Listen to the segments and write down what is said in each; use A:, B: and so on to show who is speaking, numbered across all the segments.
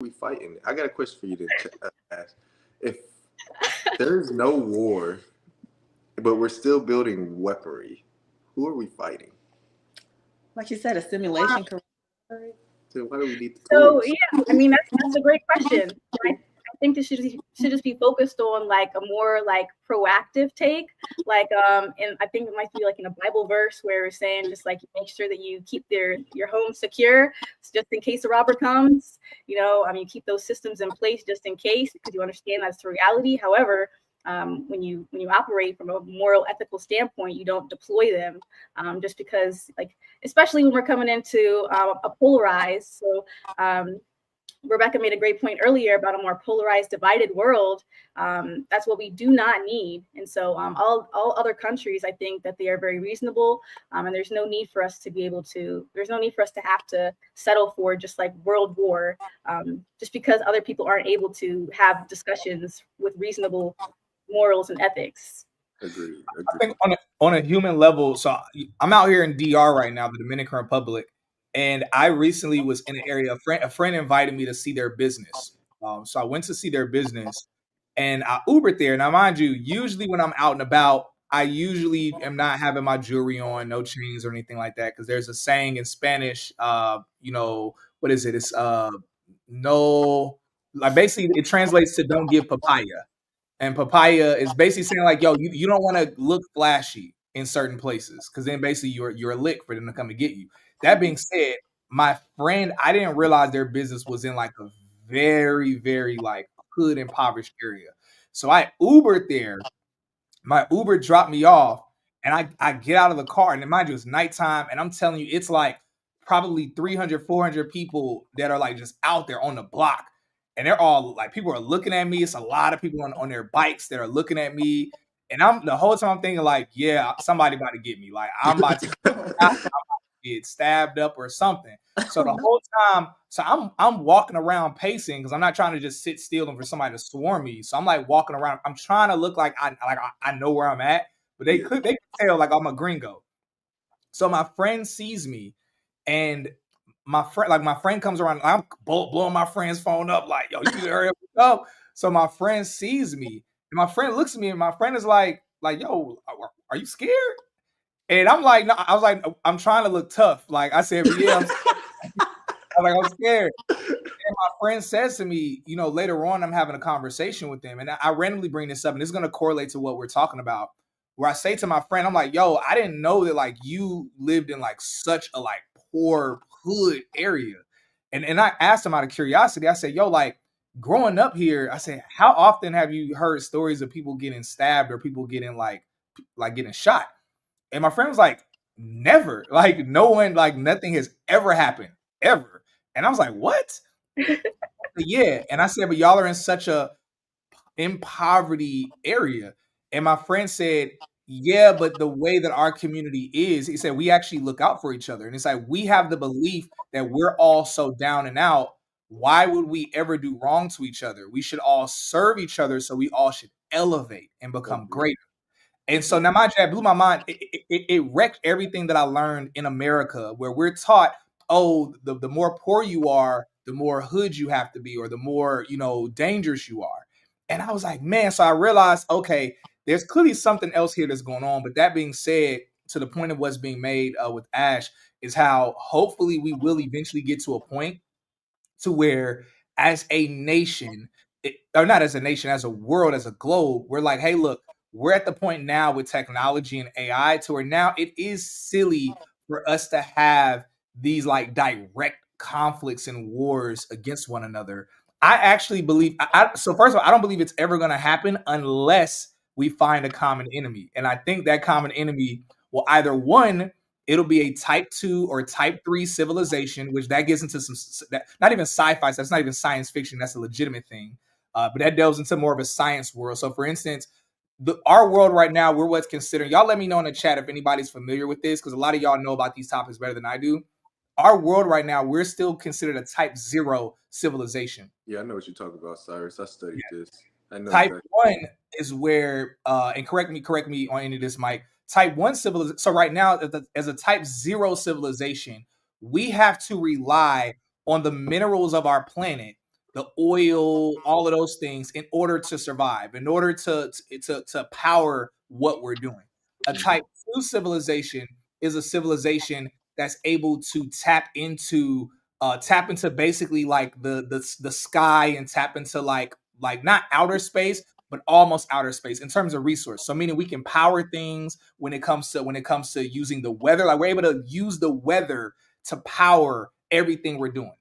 A: We fighting. I got a question for you to ask. If there's no war, but we're still building weaponry, who are we fighting?
B: Like you said, a simulation.
A: So why do we need the
C: So
A: tools?
C: yeah, I mean that's a great question. I think this should just be focused on like a more like proactive take. Like and I think it might be like in a Bible verse where it's saying just like make sure that you keep your home secure just in case a robber comes. I mean keep those systems in place just in case because you understand that's the reality. However, when you operate from a moral ethical standpoint, you don't deploy them just because like especially when we're coming into a polarized. So Rebecca made a great point earlier about a more polarized, divided world. That's what we do not need. And so all other countries, I think that they are very reasonable. And there's no need for us to there's no need for us to have to settle for just like world war, just because other people aren't able to have discussions with reasonable morals and ethics.
A: Agreed.
D: I think on a human level, so I'm out here in DR right now, the Dominican Republic, and I recently was in an area. A friend invited me to see their business, so I went to see their business, and I Ubered there. Now, mind you, usually when I'm out and about, I usually am not having my jewelry on, no chains or anything like that, because there's a saying in Spanish, what is it? It's no, like basically it translates to "don't give papaya." And papaya is basically saying like, yo, you don't want to look flashy in certain places because then basically you're a lick for them to come and get you. That being said, my friend, I didn't realize their business was in like a very, very like hood impoverished area. So I Ubered there. My Uber dropped me off, and I get out of the car, and mind you, it's nighttime, and I'm telling you, it's like probably 300, 400 people that are like just out there on the block. And they're all like, people are looking at me. It's a lot of people on their bikes that are looking at me. And I'm the whole time I'm thinking, like, yeah, somebody about to get me. Like, I'm about to get stabbed up or something. So the whole time, so I'm walking around pacing because I'm not trying to just sit still and for somebody to swarm me. So I'm like walking around. I'm trying to look like I know where I'm at, but they could tell like I'm a gringo. So my friend sees me, and my friend comes around. I'm blowing my friend's phone up like, yo, you need to hurry up. So my friend sees me, and my friend looks at me, and my friend is like, yo, are you scared? And I'm like, no, I was like, I'm trying to look tough. Like I said, but yeah, I'm scared. And my friend says to me, later on, I'm having a conversation with them, and I randomly bring this up, and it's going to correlate to what we're talking about. Where I say to my friend, I'm like, yo, I didn't know that like you lived in like such a like poor hood area. And I asked him out of curiosity, I said, yo, like growing up here, I said, how often have you heard stories of people getting stabbed or people getting like getting shot? And my friend was like, never. Like no one, like nothing has ever happened, ever. And I was like, what? Yeah. And I said, but y'all are in such a in poverty area. And my friend said, yeah, but the way that our community is, he said, we actually look out for each other. And it's like, we have the belief that we're all so down and out. Why would we ever do wrong to each other? We should all serve each other. So we all should elevate and become greater. And so now, mind you, that blew my mind. It wrecked everything that I learned in America, where we're taught, oh, the more poor you are, the more hood you have to be, or the more, dangerous you are. And I was like, man, so I realized, okay, there's clearly something else here that's going on. But that being said, to the point of what's being made with Ash, is how hopefully we will eventually get to a point to where as a nation, or not as a nation, as a world, as a globe, we're like, hey, look, we're at the point now with technology and AI to where now it is silly for us to have these like direct conflicts and wars against one another. I actually believe, so first of all, I don't believe it's ever going to happen unless we find a common enemy. And I think that common enemy will either one, it'll be a type 2 or type 3 civilization, which that gets into some, not even sci-fi, so that's not even science fiction, that's a legitimate thing. But that delves into more of a science world. So for instance, our world right now, we're what's considered, y'all let me know in the chat if anybody's familiar with this, because a lot of y'all know about these topics better than I do. Our world right now, we're still considered a type 0 civilization.
A: Yeah, I know what you're talking about, Cyrus. I studied this. I know
D: type 1 is where, and correct me on any of this, Mike. Type 1 civilization. So right now, as a type 0 civilization, we have to rely on the minerals of our planet the oil, all of those things in order to survive, in order to power what we're doing. A type 2 civilization is a civilization that's able to tap into basically like the sky, and tap into like not outer space, but almost outer space in terms of resource. So meaning we can power things when it comes to using the weather. Like we're able to use the weather to power everything we're doing.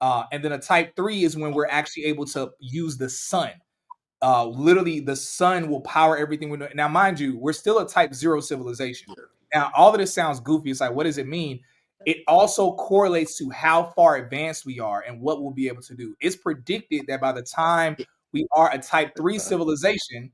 D: And then a type 3 is when we're actually able to use the sun. Literally, the sun will power everything we're doing. Now, mind you, we're still a type 0 civilization. Now, all of this sounds goofy. It's like, what does it mean? It also correlates to how far advanced we are and what we'll be able to do. It's predicted that by the time we are a type 3 civilization,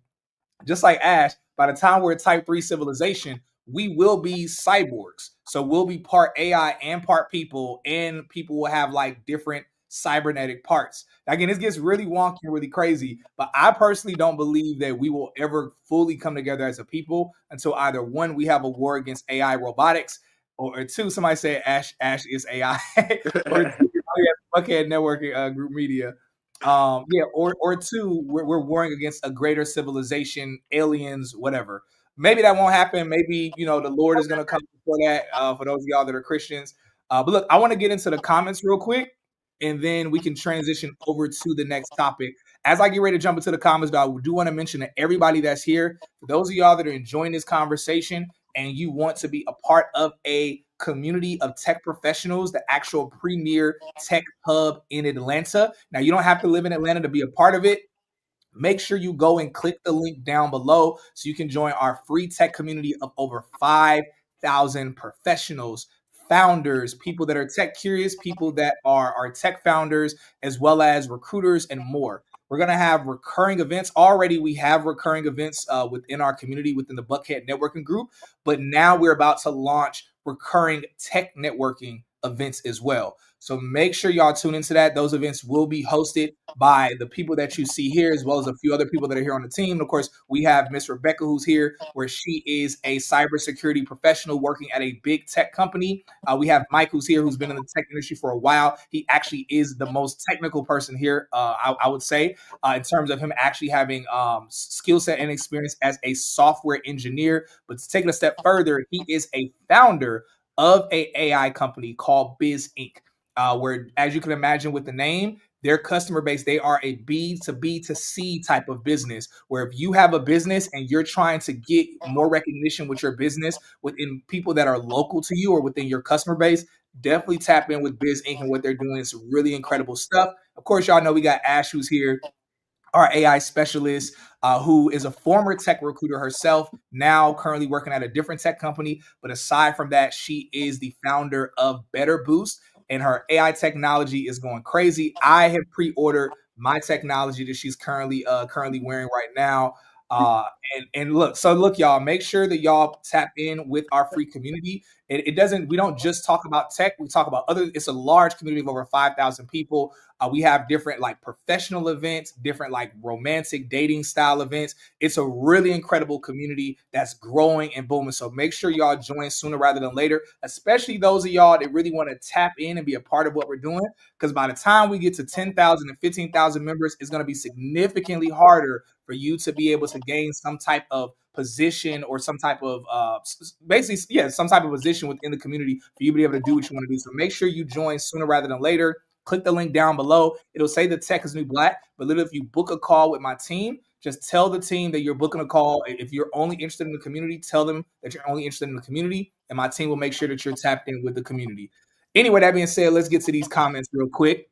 D: just like Ash, by the time we're a type 3 civilization, we will be cyborgs. So we'll be part AI and part people, and people will have like different cybernetic parts. Again, this gets really wonky and really crazy, but I personally don't believe that we will ever fully come together as a people until either one, we have a war against AI robotics, or two, somebody said Ash is AI, or two, Buckhead Networking Group Media. Or two, we're warring against a greater civilization, aliens, whatever. Maybe that won't happen. Maybe the Lord is going to come before that. For those of y'all that are Christians, but look, I want to get into the comments real quick, and then we can transition over to the next topic. As I get ready to jump into the comments, though, I do want to mention to everybody that's here, for those of y'all that are enjoying this conversation and you want to be a part of a community of tech professionals, the actual Premeir Tech Hub in Atlanta. Now, you don't have to live in Atlanta to be a part of it. Make sure you go and click the link down below so you can join our free tech community of over 5,000 professionals, founders, people that are tech curious, people that are tech founders, as well as recruiters and more. We're going to have recurring events. Already we have recurring events within our community, within the Buckhead Networking Group, but now we're about to launch recurring tech networking events as well. So make sure y'all tune into that. Those events will be hosted by the people that you see here, as well as a few other people that are here on the team. And of course, we have Miss Rebecca, who's here, where she is a cybersecurity professional working at a big tech company. We have Mike, who's here, who's been in the tech industry for a while. He actually is the most technical person here, I would say, in terms of him actually having skill set and experience as a software engineer. But to take it a step further, he is a founder of a AI company called Biz Inc., where, as you can imagine with the name, their customer base, they are a B to B to C type of business, where if you have a business and you're trying to get more recognition with your business within people that are local to you or within your customer base, definitely tap in with Biz Inc. and what they're doing. It's really incredible stuff. Of course, y'all know we got Ash, who's here, our AI specialist, who is a former tech recruiter herself, now currently working at a different tech company. But aside from that, she is the founder of Better Boost, and her AI technology is going crazy. I have pre-ordered my technology that she's currently wearing right now. And look, y'all, make sure that y'all tap in with our free community. We don't just talk about tech, we talk about it's a large community of over 5,000 people. We have different like professional events, different like romantic dating style events. It's a really incredible community that's growing and booming. So make sure y'all join sooner rather than later, especially those of y'all that really want to tap in and be a part of what we're doing. Because by the time we get to 10,000 and 15,000 members, it's going to be significantly harder for you to be able to gain some type of position or some type of some type of position within the community for you to be able to do what you want to do. So make sure you join sooner rather than later. Click the link down below. It'll say the tech is new black, but literally if you book a call with my team, just tell the team that you're booking a call. If you're only interested in the community, tell them that you're only interested in the community, and my team will make sure that you're tapped in with the community. Anyway, that being said, let's get to these comments real quick.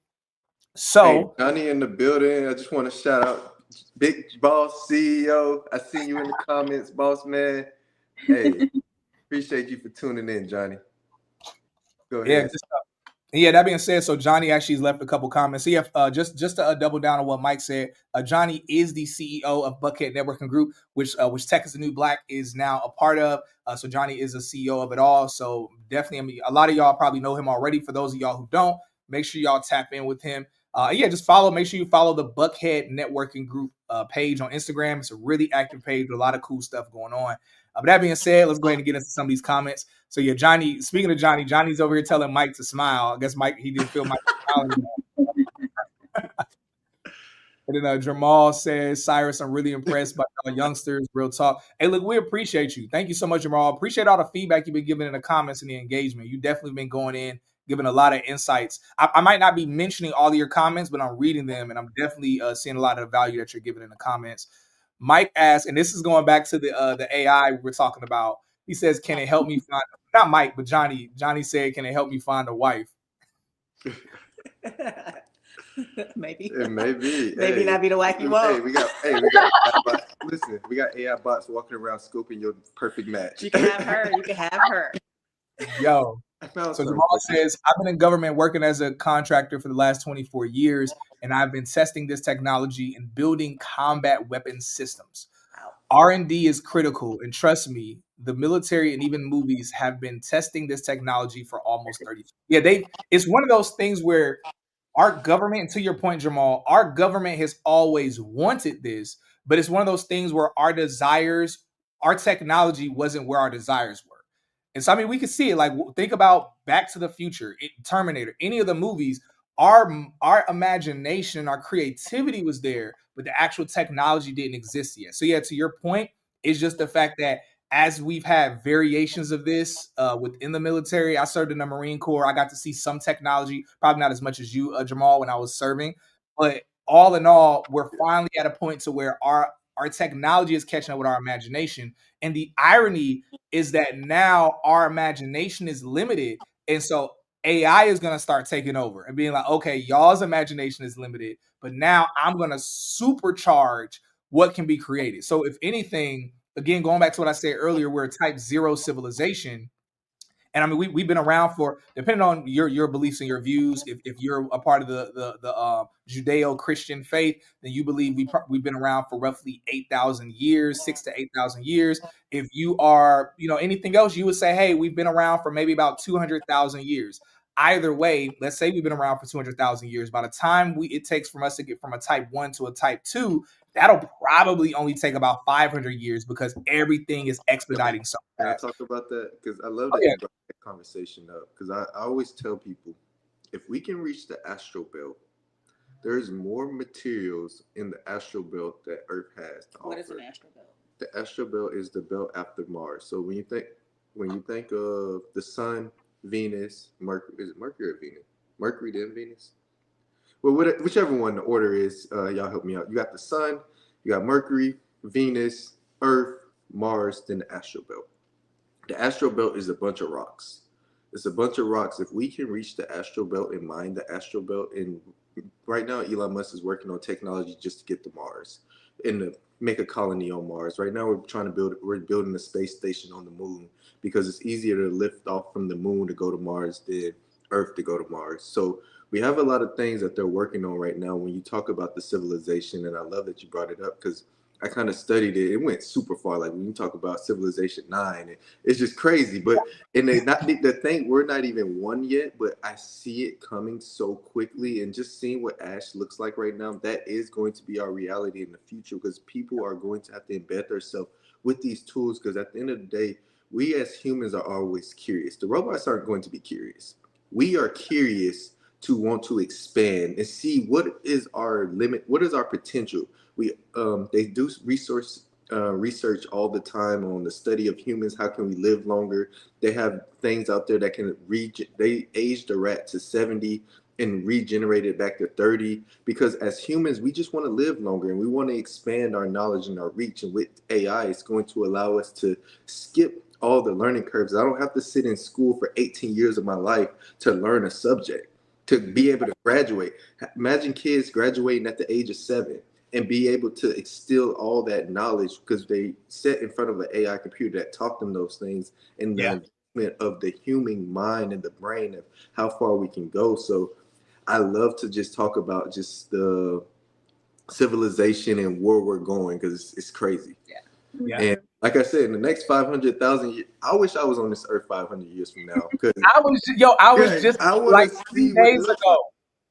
D: So,
A: hey, Johnny in the building. I just want to shout out Big Boss CEO. I seen you in the comments, boss man. Hey, appreciate you for tuning in, Johnny. Go ahead.
D: Yeah, that being said, so Johnny actually left a couple comments. So yeah, just to double down on what Mike said, Johnny is the CEO of Buckhead Networking Group, which Tech is the New Black is now a part of. So Johnny is a CEO of it all. So definitely, I mean, a lot of y'all probably know him already. For those of y'all who don't, make sure y'all tap in with him. Just make sure you follow the Buckhead Networking Group page on Instagram. It's a really active page with a lot of cool stuff going on. But that being said, let's go ahead and get into some of these comments. So yeah, Johnny, speaking of Johnny, Johnny's over here telling Mike to smile. I guess Mike, he didn't feel Mike smiling. And then Jamal says, Cyrus, I'm really impressed by y'all youngsters. Real talk. Hey, look, we appreciate you. Thank you so much, Jamal. Appreciate all the feedback you've been giving in the comments and the engagement. You definitely been going in, giving a lot of insights. I might not be mentioning all of your comments, but I'm reading them, and I'm definitely seeing a lot of the value that you're giving in the comments. Mike asked, and this is going back to the AI we were talking about. He says, can it help me find, not Mike, but Johnny. Johnny said, can it help me find a wife?
B: Maybe.
A: It may be.
B: Maybe not be the wife you want.
A: We got AI bots. Listen, we got AI bots walking around scoping your perfect match.
B: You can have her. You can have her.
D: Yo. So
A: something.
D: Jamal says, I've been in government working as a contractor for the last 24 years, and I've been testing this technology and building combat weapon systems. R&D is critical, and trust me, the military and even movies have been testing this technology for almost 30 years. Yeah, it's one of those things where our government, and to your point, Jamal, our government has always wanted this, but it's one of those things where our desires, our technology wasn't where our desires were. And so, I mean, we can see it. Like, think about Back to the Future, Terminator, any of the movies. Our imagination, our creativity was there, but the actual technology didn't exist yet. So, yeah, to your point, it's just the fact that as we've had variations of this within the military, I served in the Marine Corps. I got to see some technology, probably not as much as you, Jamal, when I was serving. But all in all, we're finally at a point to where our technology is catching up with our imagination. And the irony is that now our imagination is limited. And so AI is going to start taking over and being like, okay, y'all's imagination is limited, but now I'm going to supercharge what can be created. So if anything, again, going back to what I said earlier, we're a type 0 civilization. And I mean, we've been around for, depending on your beliefs and your views. If you're a part of the Judeo-Christian faith, then you believe we've been around for roughly 8,000 years, 6,000 to 8,000 years. If you are, anything else, you would say, hey, we've been around for maybe about 200,000 years. Either way, let's say we've been around for 200,000 years. By the time it takes from us to get from a type 1 to a type 2, that'll probably only take about 500 years because everything is expediting so fast.
A: Can I talk about that? Because I love that you brought that conversation up. Because I always tell people, if we can reach the astral belt, there's more materials in the astral belt that Earth has to offer.
B: What is an astral belt?
A: The astral belt is the belt after Mars. So when you think of the Sun, Venus, Mercury, is it Mercury or Venus? Mercury then Venus? Well, whichever one the order is, y'all help me out. You got the Sun, you got Mercury, Venus, Earth, Mars, then the astral belt. The astral belt is a bunch of rocks. It's a bunch of rocks. If we can reach the astral belt and mine the astral belt, and right now Elon Musk is working on technology just to get to Mars and to make a colony on Mars. Right now we're building a space station on the moon because it's easier to lift off from the moon to go to Mars than Earth to go to Mars. So we have a lot of things that they're working on right now when you talk about the civilization, and I love that you brought it up because I kind of studied it. It went super far. Like when you talk about Civilization 9, it's just crazy. But the thing, we're not even one yet, but I see it coming so quickly. And just seeing what Ash looks like right now, that is going to be our reality in the future because people are going to have to embed themselves with these tools because at the end of the day, we as humans are always curious. The robots aren't going to be curious. We are curious to want to expand and see what is our limit, what is our potential. They do research all the time on the study of humans. How can we live longer? They have things out there that can they aged a rat to 70 and regenerate it back to 30 because as humans we just want to live longer and we want to expand our knowledge and our reach, and with AI it's going to allow us to skip all the learning curves. I don't have to sit in school for 18 years of my life to learn a subject, to be able to graduate. Imagine kids graduating at the age of 7 and be able to instill all that knowledge because they sat in front of an AI computer that taught them those things and the development of the human mind and the brain of how far we can go. So I love to just talk about just the civilization and where we're going because it's crazy.
D: Yeah.
A: And like I said, in the next 500,000 years, I wish I was on this earth 500 years from now.
D: I was just like 3 days ago.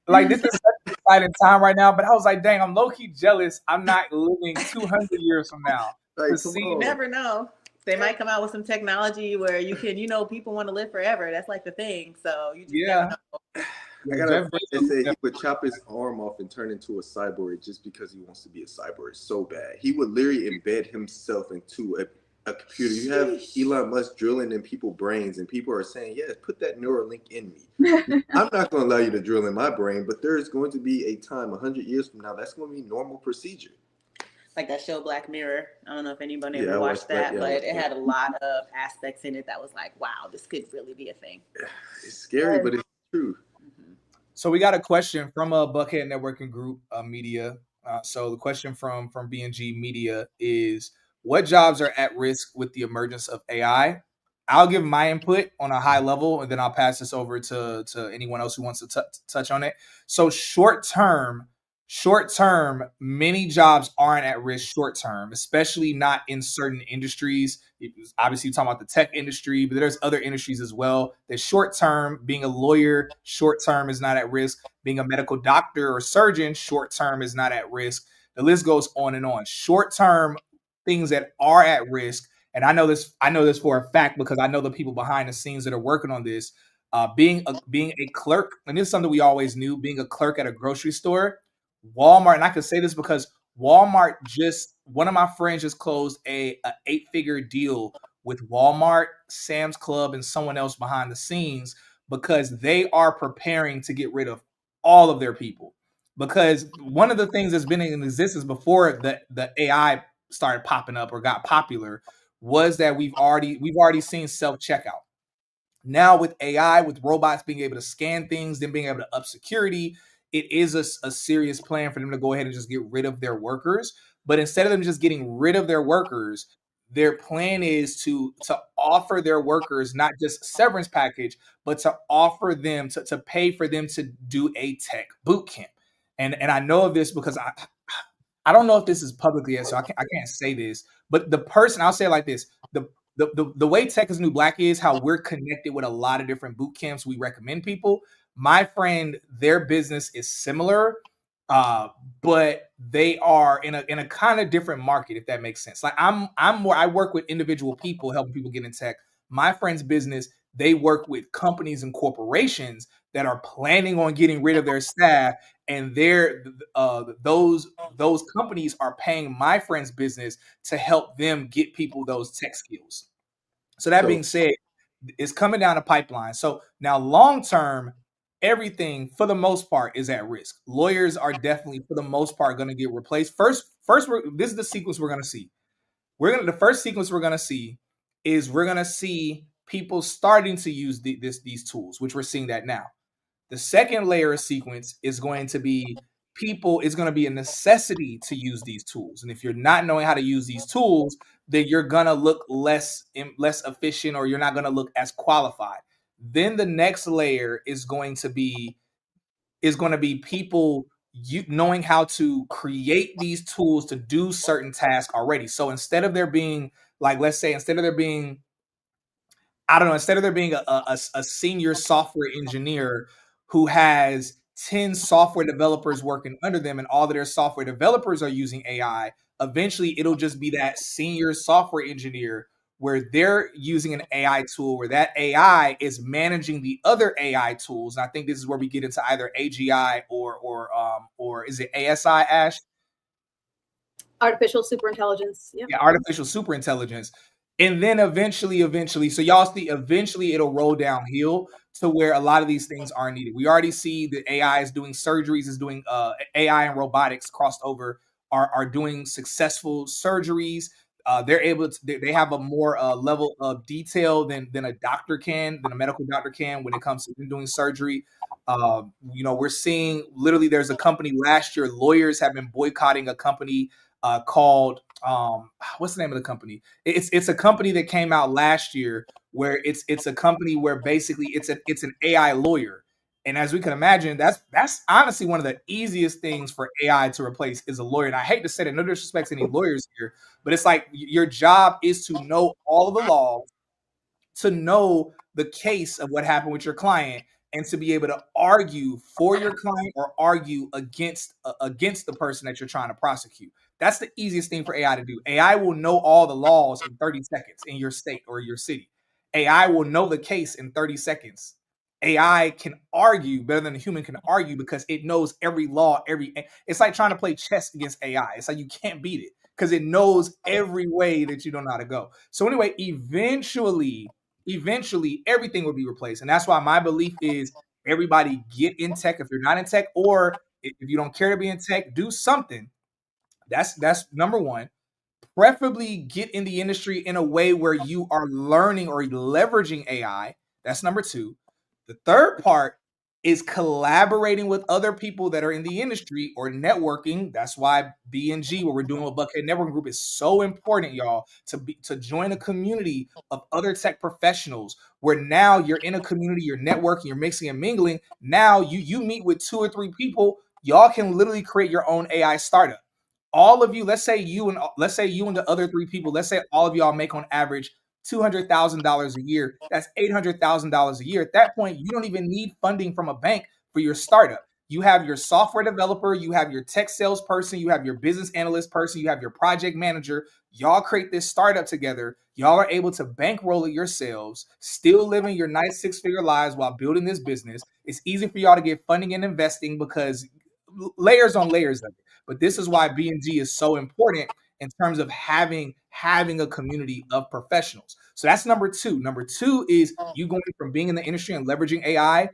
D: Like, this is such an exciting time right now, but I was like, dang, I'm low-key jealous I'm not living 200 years from now.
A: Like,
B: You never know. They might come out with some technology where you can, people want to live forever. That's like the thing. So you just never know.
A: I got a
D: Jeff
A: friend that said
D: Bezos,
A: he would chop his arm off and turn into a cyborg just because he wants to be a cyborg so bad. He would literally embed himself into a computer. You have Elon Musk drilling in people's brains, and people are saying, yes, put that Neuralink in me. I'm not going to allow you to drill in my brain, but there's going to be a time 100 years from now that's going to be normal procedure.
B: Like that show Black Mirror. I don't know if anybody
A: Yeah,
B: ever
A: I
B: watched
A: watched
B: that,
A: that, yeah,
B: but it had a lot of aspects in it that was like, wow, this could really be a thing.
A: It's scary, but it's true.
D: So we got a question from a Buckhead Networking Group Media. So the question from BNG Media is, what jobs are at risk with the emergence of AI? I'll give my input on a high level, and then I'll pass this over to anyone else who wants to touch on it. So short term, many jobs aren't at risk short term, especially not in certain industries. Obviously, you're talking about the tech industry, but there's other industries as well. That short term, being a lawyer, short term is not at risk. Being a medical doctor or surgeon, short term is not at risk. The list goes on and on. Short term things that are at risk, and I know this for a fact because I know the people behind the scenes that are working on this. Being a clerk, and this is something we always knew. Being a clerk at a grocery store, Walmart, and I can say this because Walmart one of my friends just closed a 8-figure deal with Walmart, Sam's Club, and someone else behind the scenes because they are preparing to get rid of all of their people. Because one of the things that's been in existence before the AI started popping up or got popular was that we've already seen self-checkout. Now with AI, with robots being able to scan things, then being able to up security, it is a serious plan for them to go ahead and just get rid of their workers. But instead of them just getting rid of their workers, their plan is to offer their workers not just severance package, but to offer them to pay for them to do a tech boot camp. And I know of this because I don't know if this is publicly yet, so I can't say this. But the person, I'll say it like this: the way Tech is New Black is how we're connected with a lot of different boot camps. We recommend people. My friend, their business is similar, but they are in a kind of different market, if that makes sense. Like I'm more, I work with individual people, helping people get in tech. My friend's business, they work with companies and corporations that are planning on getting rid of their staff, and those companies are paying my friend's business to help them get people those tech skills. So that being said, it's coming down the pipeline. So now long term, everything for the most part is at risk. Lawyers are definitely for the most part going to get replaced. First, this is the sequence we're going to see. The first sequence we're going to see is we're going to see people starting to use these tools, which we're seeing that now. The second layer of sequence is going to be it's going to be a necessity to use these tools. And if you're not knowing how to use these tools, then you're going to look less efficient, or you're not going to look as qualified. Then the next layer is going to be people knowing how to create these tools to do certain tasks already. So instead of there being, like, let's say, instead of there being a senior software engineer who has 10 software developers working under them and all of their software developers are using AI, eventually it'll just be that senior software engineer where they're using an AI tool where that AI is managing the other AI tools. And I think this is where we get into either AGI or is it ASI, Ash?
C: Artificial superintelligence.
D: Yeah, artificial superintelligence. And then eventually, so y'all see, eventually it'll roll downhill to where a lot of these things are needed. We already see that AI is doing surgeries, is doing AI and robotics crossed over are doing successful surgeries. They're able to, they have a more level of detail than a doctor can, than a medical doctor can when it comes to doing surgery. We're seeing literally there's a company last year, lawyers have been boycotting a company called what's the name of the company? It's a company that came out last year where it's a company where basically it's an AI lawyer. And as we can imagine, that's honestly one of the easiest things for AI to replace is a lawyer. And I hate to say that, no disrespect to any lawyers here, but it's like your job is to know all of the laws, to know the case of what happened with your client, and to be able to argue for your client or argue against the person that you're trying to prosecute. That's the easiest thing for AI to do. AI will know all the laws in 30 seconds in your state or your city. AI will know the case in 30 seconds. AI can argue better than a human can argue because it knows every law, it's like trying to play chess against AI. It's like you can't beat it because it knows every way that you don't know how to go. So anyway, eventually everything will be replaced. And that's why my belief is everybody get in tech if you're not in tech, or if you don't care to be in tech, do something. That's number one. Preferably get in the industry in a way where you are learning or leveraging AI. That's number two. The third part is collaborating with other people that are in the industry or networking. That's why BNG, what we're doing with Buckhead Networking Group, is so important, y'all, to join a community of other tech professionals where now you're in a community, you're networking, you're mixing and mingling. Now you meet with 2 or 3 people, y'all can literally create your own AI startup. All of you, let's say you and the other 3 people, let's say all of y'all make on average $200,000 a year. That's $800,000 a year. At that point, you don't even need funding from a bank for your startup. You have your software developer, you have your tech sales person, you have your business analyst person, you have your project manager. Y'all create this startup together. Y'all are able to bankroll it yourselves, still living your nice 6-figure lives while building this business. It's easy for y'all to get funding and investing because layers on layers of it. But this is why B&G is so important in terms of having a community of professionals. So that's number two. Number two is you going from being in the industry and leveraging AI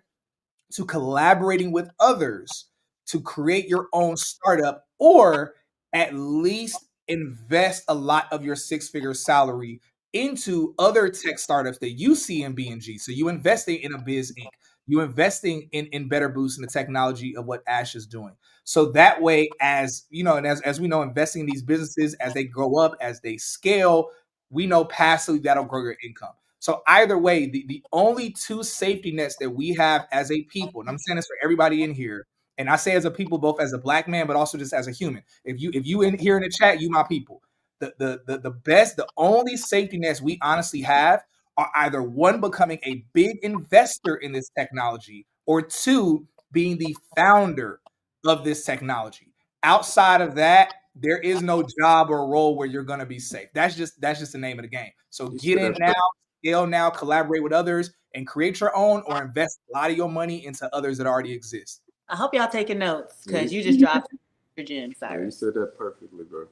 D: to collaborating with others to create your own startup, or at least invest a lot of your 6-figure salary into other tech startups that you see in B&G. So you investing in a Biz Inc. You investing in Better Boost and the technology of what Ash is doing. So that way, as you know, and as we know, investing in these businesses as they grow up, as they scale, we know passively that'll grow your income. So either way, the only 2 safety nets that we have as a people, and I'm saying this for everybody in here, and I say as a people, both as a Black man, but also just as a human. If you in here in the chat, you my people. The only safety nets we honestly have are either 1, becoming a big investor in this technology, or 2, being the founder of this technology. Outside of that, there is no job or role where you're going to be safe. That's just the name of the game. So get in now, scale now, collaborate with others, and create your own, or invest a lot of your money into others that already exist.
B: I hope y'all taking notes because you just dropped your gem, Cyrus.
A: Yeah, you said that perfectly, bro.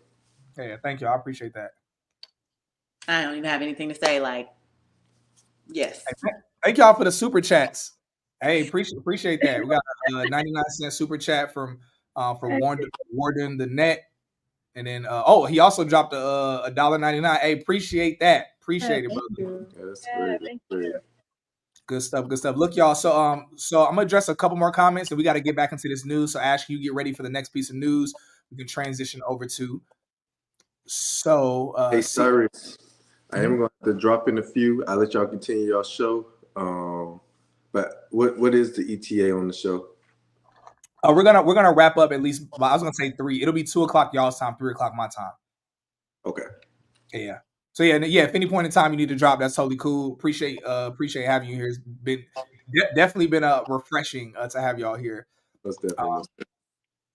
D: Yeah, thank you. I appreciate that.
B: I don't even have anything to say. Like, yes.
D: Hey, thank y'all for the super chats. Hey, appreciate that. We got a 99-cent super chat from Warden the Net. And then he also dropped a $1.99. Hey, appreciate that. Appreciate it, brother.
A: Yeah, that's great. That's great.
D: Good stuff. Good stuff. Look, y'all. So I'm gonna address a couple more comments, and we got to get back into this news. So Ash, you get ready for the next piece of news. We can transition over to. So
A: hey, Cyrus, I am going to drop in a few. I'll let y'all continue your show. But what is the ETA on the show?
D: We're gonna wrap up at least. I was gonna say 3. It'll be 2:00 y'all's time, 3:00 my time.
A: Okay.
D: Yeah. So yeah. If any point in time you need to drop, that's totally cool. Appreciate having you here. It's been definitely been refreshing to have y'all here.
A: That's definitely.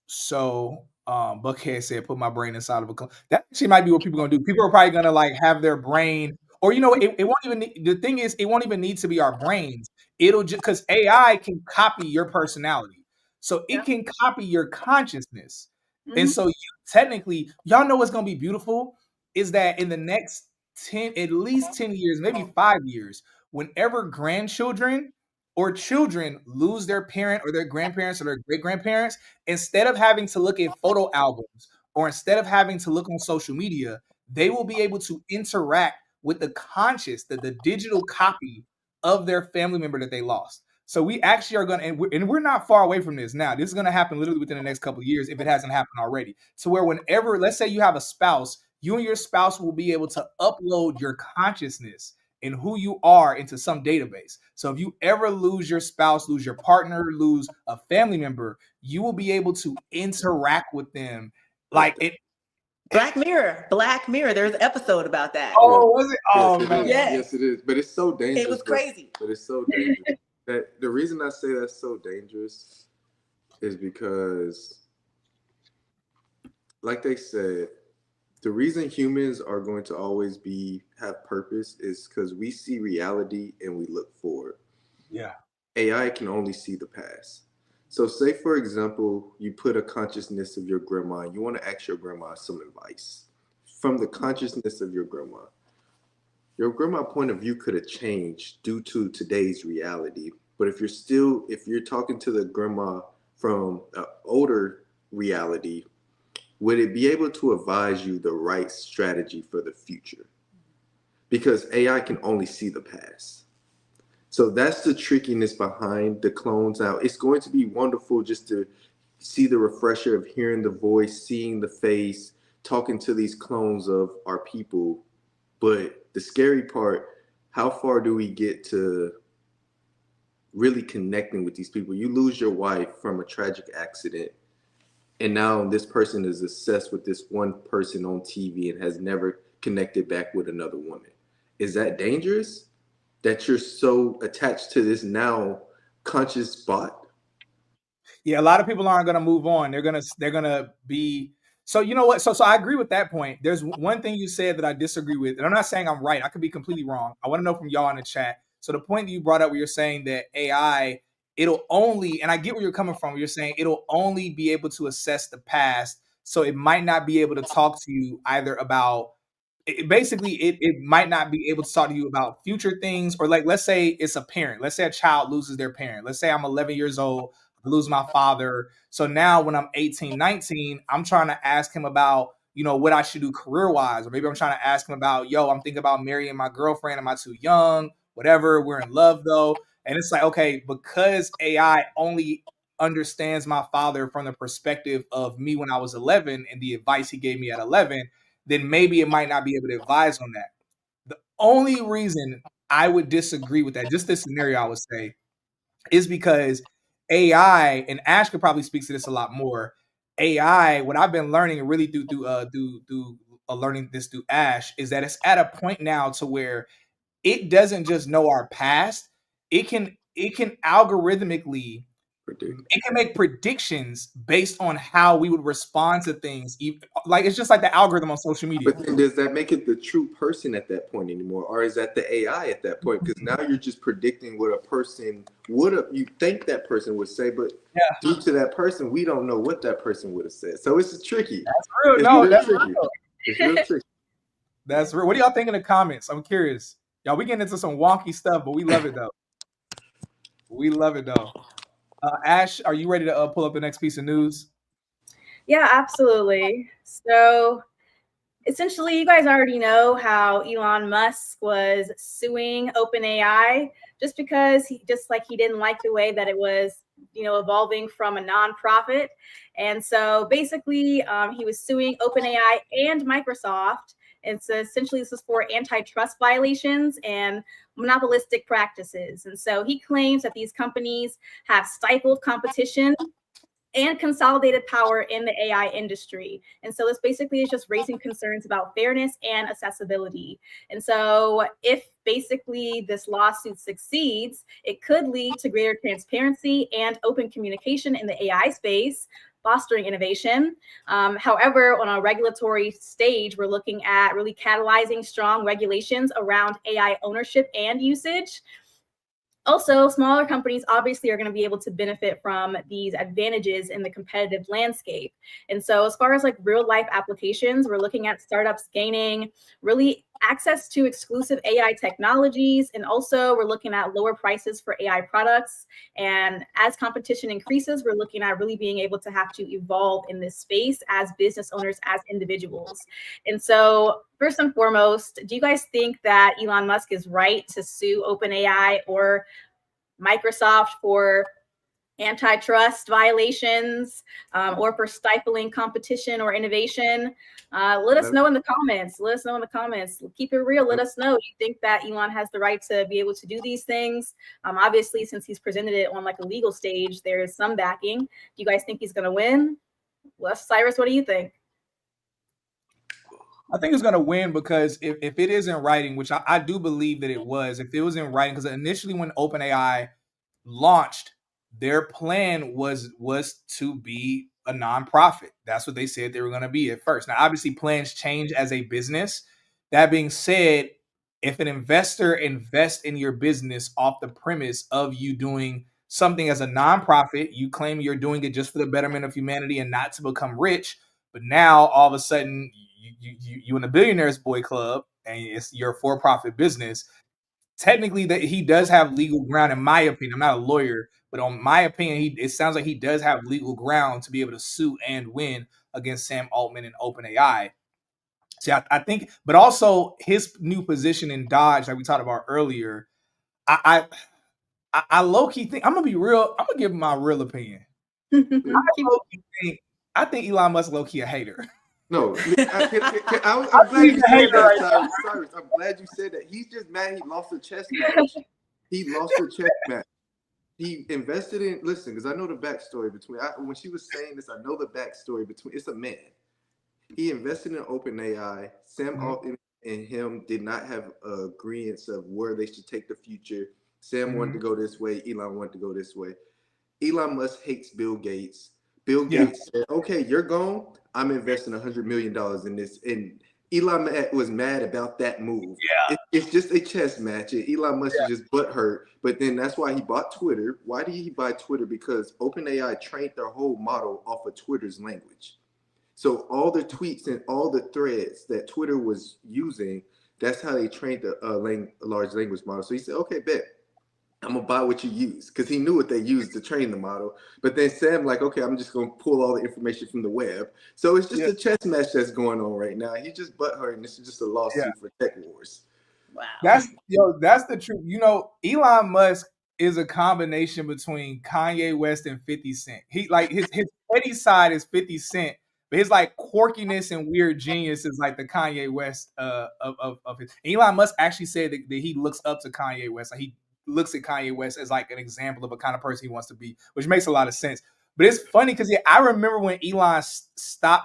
D: So Buckhead said, "Put my brain inside of a." That actually might be what people are gonna do. People are probably gonna like have their brain, or it won't even. The thing is, it won't even need to be our brains. It'll just because AI can copy your personality, so it can copy your consciousness, and so you technically, y'all know what's gonna be beautiful is that in the next at least 10 years, maybe 5 years, whenever grandchildren or children lose their parent or their grandparents or their great grandparents, instead of having to look at photo albums or instead of having to look on social media, they will be able to interact with the the digital copy of their family member that they lost. So we actually are going to, and we're not far away from this now. This is going to happen literally within the next couple of years if it hasn't happened already. So where whenever, let's say you have a spouse, you and your spouse will be able to upload your consciousness and who you are into some database. So if you ever lose your spouse, lose your partner, lose a family member, you will be able to interact with them like it.
B: Black Mirror. There's an episode about that.
D: Oh, was it? Oh,
A: yes,
D: man.
A: Yes, it is. But it's so dangerous.
B: It was crazy.
A: But it's so dangerous. That the reason I say that's so dangerous is because, like they said, the reason humans are going to always have purpose is because we see reality and we look forward.
D: Yeah.
A: AI can only see the past. So, say for example, you put a consciousness of your grandma, and you want to ask your grandma some advice from the consciousness of your grandma. Your grandma point of view could have changed due to today's reality. But if you're talking to the grandma from an older reality, would it be able to advise you the right strategy for the future? Because AI can only see the past. So that's the trickiness behind the clones out. It's going to be wonderful just to see the refresher of hearing the voice, seeing the face, talking to these clones of our people. But the scary part, how far do we get to really connecting with these people? You lose your wife from a tragic accident, and now this person is obsessed with this one person on TV and has never connected back with another woman. Is that dangerous? That you're so attached to this now conscious bot?
D: Yeah, a lot of people aren't going to move on. They're gonna be. So you know what? So I agree with that point. There's one thing you said that I disagree with, and I'm not saying I'm right. I could be completely wrong. I want to know from y'all in the chat. So the point that you brought up, where you're saying that AI, it'll only, and I get where you're coming from. You're saying it'll only be able to assess the past, so it might not be able to talk to you either about. Basically, it might not be able to talk to you about future things, or like, let's say it's a parent. Let's say a child loses their parent. Let's say I'm 11 years old, lose my father. So now when I'm 18, 19, I'm trying to ask him about, what I should do career wise. Or maybe I'm trying to ask him about, I'm thinking about marrying my girlfriend. Am I too young? Whatever. We're in love though. And it's like, okay, because AI only understands my father from the perspective of me when I was 11 and the advice he gave me at 11, then maybe it might not be able to advise on that. The only reason I would disagree with that, just this scenario, I would say, is because AI, and Ash could probably speak to this a lot more. AI, what I've been learning really through learning this through Ash, is that it's at a point now to where it doesn't just know our past. It can algorithmically,
A: Predict.
D: it can make predictions based on how we would respond to things. Like, it's just like the algorithm on social media.
A: But then does that make it the true person at that point anymore? Or is that the AI at that point? Because now you're just predicting what a person you think that person would say, but
D: Yeah,
A: due to that person, we don't know what that person would have said. So it's tricky.
D: that's real.
A: It's
D: No,
A: real
D: that's
A: tricky.
D: real.
A: It's real tricky.
D: That's real. What do y'all think in the comments? I'm curious. Y'all, we getting into some wonky stuff, but we love it though. We love it though. Ash, are you ready to pull up the next piece of news?
C: Yeah, absolutely. So essentially, you guys already know how Elon Musk was suing OpenAI just because he didn't like the way that it was, evolving from a nonprofit. And so basically, he was suing OpenAI and Microsoft. And so essentially, this is for antitrust violations and monopolistic practices. And so he claims that these companies have stifled competition and consolidated power in the AI industry. And so this basically is just raising concerns about fairness and accessibility. And so if basically this lawsuit succeeds, it could lead to greater transparency and open communication in the AI space, fostering innovation. However, on a regulatory stage, we're looking at really catalyzing strong regulations around AI ownership and usage. Also, smaller companies obviously are going to be able to benefit from these advantages in the competitive landscape. And so as far as like real life applications, we're looking at startups gaining really access to exclusive AI technologies. And also we're looking at lower prices for AI products. And as competition increases, we're looking at really being able to have to evolve in this space as business owners, as individuals. And so first and foremost, do you guys think that Elon Musk is right to sue OpenAI or Microsoft for antitrust violations or for stifling competition or innovation? Let us know in the comments. Let us know in the comments. Keep it real. Let us know. You think that Elon has the right to be able to do these things? Obviously, since he's presented it on like a legal stage, there is some backing. Do you guys think he's going to win? Well, Cyrus, what do you think?
D: I think it's going to win because if it is in writing, which I do believe that it was, if it was in writing, because initially when OpenAI launched, their plan was to be a nonprofit. That's what they said they were going to be at first. Now, obviously, plans change as a business. That being said, if an investor invests in your business off the premise of you doing something as a nonprofit, you claim you're doing it just for the betterment of humanity and not to become rich. But now all of a sudden you in the Billionaires Boy Club and it's your for-profit business. Technically, that he does have legal ground, in my opinion. I'm not a lawyer, but on my opinion, it sounds like he does have legal ground to be able to sue and win against Sam Altman and OpenAI. See, I think, but also his new position in Dodge, like we talked about earlier, I low key think, I'm gonna be real. I'm gonna give my real opinion. I think Elon Musk low key a hater.
A: No, I'm glad you said that, Cyrus. I'm glad you said that. He's just mad he lost a chess match. He lost a chess match. He invested in, listen, because I know the backstory between, when she was saying this, I know the backstory between, it's a man. He invested in OpenAI. Sam Altman and him did not have agreements of where they should take the future. Sam wanted to go this way. Elon wanted to go this way. Elon Musk hates Bill Gates. Bill Gates said, okay, you're gone. I'm investing $100 million in this. And Elon was mad about that move. Yeah. It's just a chess match. And Elon Musk is just butthurt. But then that's why he bought Twitter. Why did he buy Twitter? Because OpenAI trained their whole model off of Twitter's language. So all the tweets and all the threads that Twitter was using, that's how they trained the large language model. So he said, okay, bet. I'm gonna buy what you use, because he knew what they used to train the model. But then Sam like, okay, I'm just gonna pull all the information from the web. So it's just a chess match that's going on right now. He just butthurt, and this is just a lawsuit for tech wars.
B: Wow.
D: That's the truth. You know, Elon Musk is a combination between Kanye West and 50 Cent. He like his petty side is 50 Cent, but his like quirkiness and weird genius is like the Kanye West of his. Elon Musk actually said that he looks up to Kanye West. Like he looks at Kanye West as like an example of a kind of person he wants to be, which makes a lot of sense. But it's funny because I remember when Elon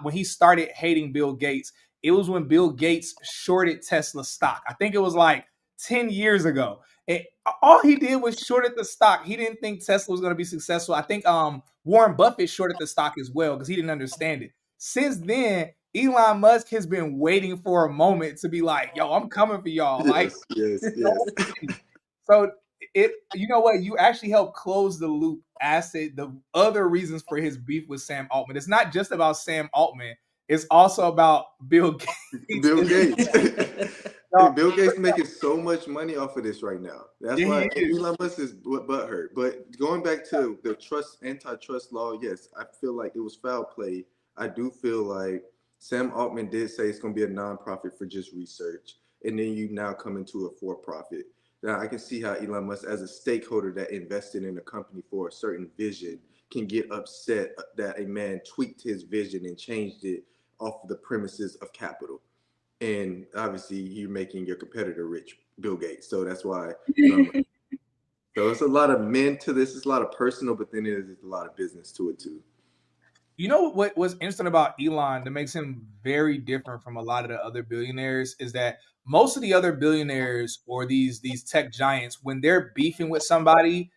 D: when he started hating Bill Gates, it was when Bill Gates shorted Tesla stock. I think it was like 10 years ago. And all he did was shorted the stock. He didn't think Tesla was going to be successful. I think Warren Buffett shorted the stock as well because he didn't understand it. Since then, Elon Musk has been waiting for a moment to be like, yo, I'm coming for y'all.
A: Yes.
D: So you know what? You actually helped close the loop as to the other reasons for his beef with Sam Altman. It's not just about Sam Altman. It's also about Bill Gates.
A: Bill Gates. Bill Gates making so much money off of this right now. That's why Elon Musk is butthurt. But going back to the antitrust law, yes, I feel like it was foul play. I do feel like Sam Altman did say it's going to be a nonprofit for just research, and then you now come into a for-profit. Now, I can see how Elon Musk, as a stakeholder that invested in a company for a certain vision, can get upset that a man tweaked his vision and changed it off of the premises of capital. And obviously, you're making your competitor rich, Bill Gates. So that's why. So it's a lot of men to this. It's a lot of personal, but then there's a lot of business to it too.
D: You know what was interesting about Elon that makes him very different from a lot of the other billionaires is that most of the other billionaires or these tech giants, when they're beefing with somebody,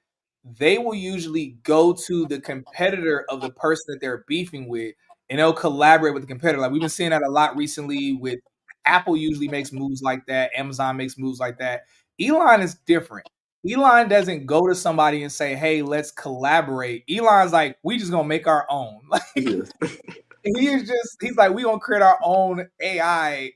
D: they will usually go to the competitor of the person that they're beefing with, and they'll collaborate with the competitor. Like we've been seeing that a lot recently with Apple usually makes moves like that. Amazon makes moves like that. Elon is different. Elon doesn't go to somebody and say, hey, let's collaborate. Elon's like, we just gonna make our own. Like he's like, we gonna create our own AI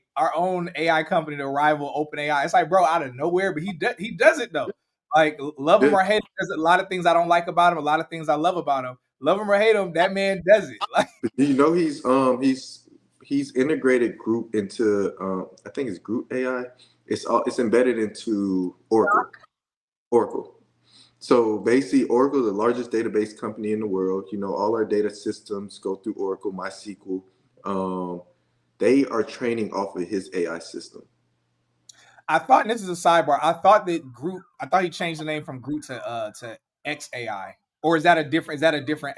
D: company to rival OpenAI. It's like, bro, out of nowhere, but he does it though. Like, love him or hate him, there's a lot of things I don't like about him, a lot of things I love about him. Love him or hate him, that man does it. Like,
A: you know, he's integrated Group into I think it's Group AI. It's embedded into Oracle. So basically, Oracle is the largest database company in the world. You know, all our data systems go through Oracle, MySQL. They are training off of his AI system.
D: I thought, and this is a sidebar, I thought he changed the name from Group to XAI. Or is that a different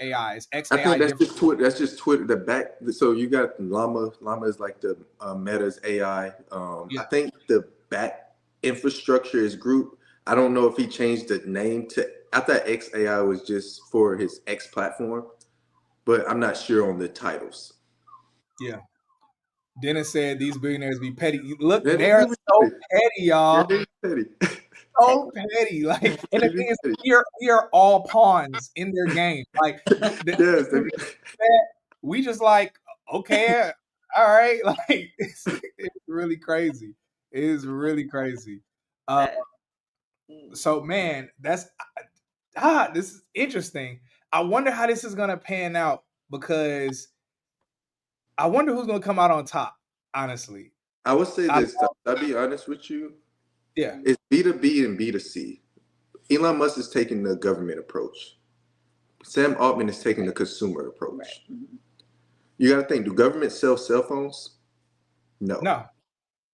D: AI? Is XAI
A: I think that's just Twitter. That's just Twitter. The back. So you got Llama. Llama is like the Meta's AI. I think the back infrastructure is Group. I don't know if he changed the name to. I thought XAI was just for his X platform, but I'm not sure on the titles.
D: Yeah, Dennis said these billionaires be petty. Look,
A: Yeah,
D: they're
A: be
D: so
A: petty.
D: petty,
A: Yeah,
D: y'all.
A: they be petty.
D: So petty. Like, and the
A: They be
D: thing is,
A: petty.
D: we are all pawns in their game. Like,
A: Yes, they be,
D: we just like, okay, all right. Like, it's really crazy. It is really crazy. So, man, this is interesting. I wonder how this is gonna pan out because I wonder who's gonna come out on top. Honestly,
A: I would say this. I'll be honest with you.
D: Yeah,
A: It's B2B and B2C. Elon Musk is taking the government approach. Sam Altman is taking the consumer approach.
B: Right. Mm-hmm.
A: You got to think, do government sell cell phones? No.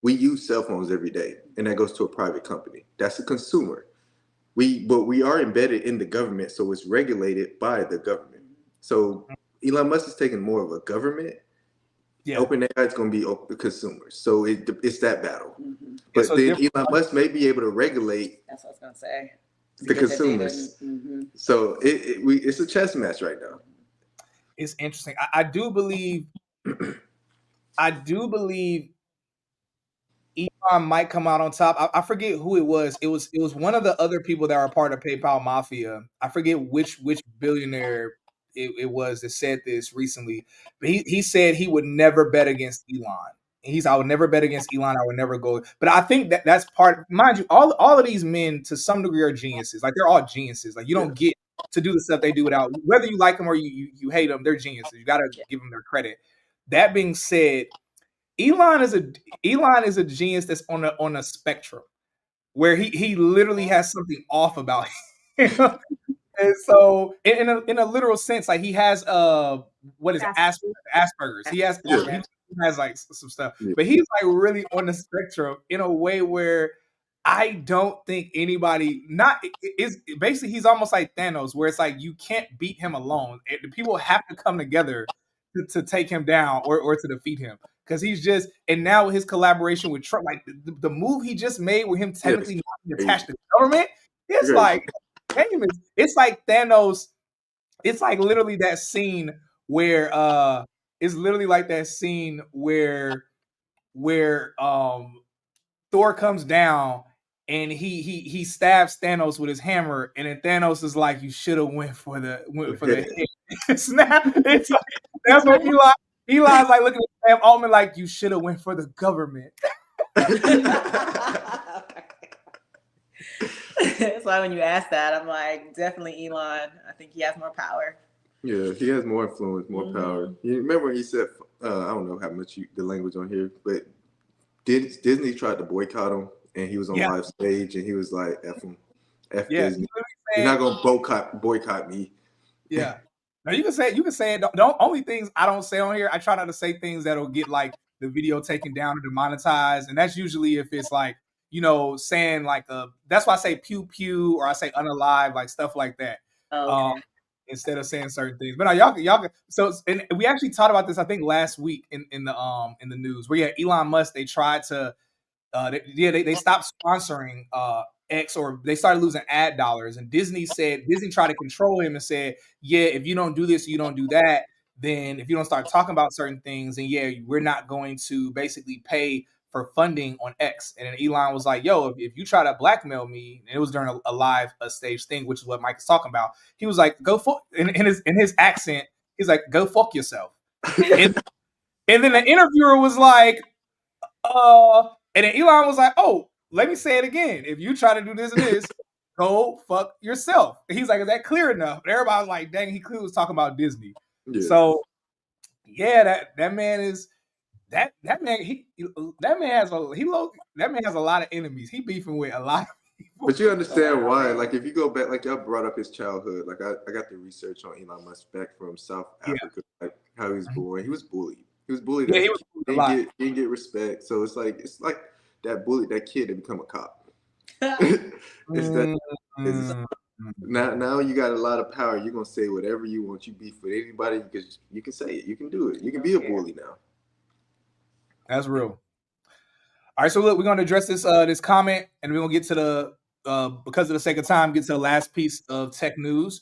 A: We use cell phones every day, and that goes to a private company. That's a consumer. But we are embedded in the government, so it's regulated by the government. So Elon Musk is taking more of a government. Yeah. OpenAI is going to be open consumers. So it's that battle. Mm-hmm. But so then Elon Musk may be able to regulate.
B: That's what I was going to say.
A: The consumers. Mm-hmm. So it's a chess match right now.
D: It's interesting. I do believe Elon might come out on top. I forget who it was. It was one of the other people that are part of PayPal Mafia. I forget which billionaire it was that said this recently. But he said he would never bet against Elon. I would never bet against Elon. I would never go. But I think that's part. Mind you, all of these men to some degree are geniuses. Like, they're all geniuses. Like, you don't get to do the stuff they do without, whether you like them or you hate them. They're geniuses. You got to give them their credit. That being said, Elon is a genius that's on a spectrum where he literally has something off about him. And so in a literal sense, like, he has what is it? Asperger's. He has like some stuff, but he's like really on the spectrum in a way where I don't think anybody is basically, he's almost like Thanos, where it's like you can't beat him alone. The people have to come together to take him down or to defeat him. Because he's just, and now with his collaboration with Trump, like the move he just made with him technically not being attached to the government, it's like, it's like Thanos. It's like literally that scene where it's literally like that scene where Thor comes down and he stabs Thanos with his hammer, and then Thanos is like, "You should have went for the head." Snap! It's like, that's what Elon's like looking at Sam Altman like, "You should have went for the government."
B: That's why when you ask that, I'm like, definitely Elon. I think he has more power.
A: Yeah, he has more influence, more power. You remember he said, I don't know how much the language on here, but Disney tried to boycott him, and he was on live stage, and he was like, "F him, F Disney. You're not gonna boycott me."
D: Yeah. Now you can say it. The only things I don't say on here, I try not to say things that'll get like the video taken down or demonetized, and that's usually if it's like, saying like that's why I say pew pew, or I say unalive, like stuff like that. Okay. Instead of saying certain things. But now y'all. So, and we actually talked about this, I think, last week in the news, where Elon Musk, they tried to they stopped sponsoring X, or they started losing ad dollars, and Disney tried to control him and said, if you don't do this, you don't do that, then if you don't start talking about certain things, then we're not going to basically pay for funding on X. And then Elon was like, "Yo, if you try to blackmail me," and it was during a live stage thing, which is what Mike is talking about. He was like, "Go fuck," in his accent, he's like, "Go fuck yourself." and then the interviewer was like, and then Elon was like, "Oh, let me say it again. If you try to do this and this, go fuck yourself." And he's like, "Is that clear enough?" And everybody was like, "Dang, he clearly was talking about Disney." Yeah. So, that man is that man has a lot of enemies. He beefing with a lot of people.
A: But you understand why? Like, if you go back, like, y'all brought up his childhood. Like, I got the research on Elon Musk back from South Africa, like how he was born. He was bullied. He was bullied.
D: Yeah, he was bullied a lot.
A: He didn't get respect. So it's like that kid to become a cop. Now you got a lot of power. You're gonna say whatever you want. You beef with anybody because you can say it. You can do it. You can be a bully now.
D: That's real. All right, so look, we're gonna address this comment, and we're gonna get to the because of the sake of time, get to the last piece of tech news.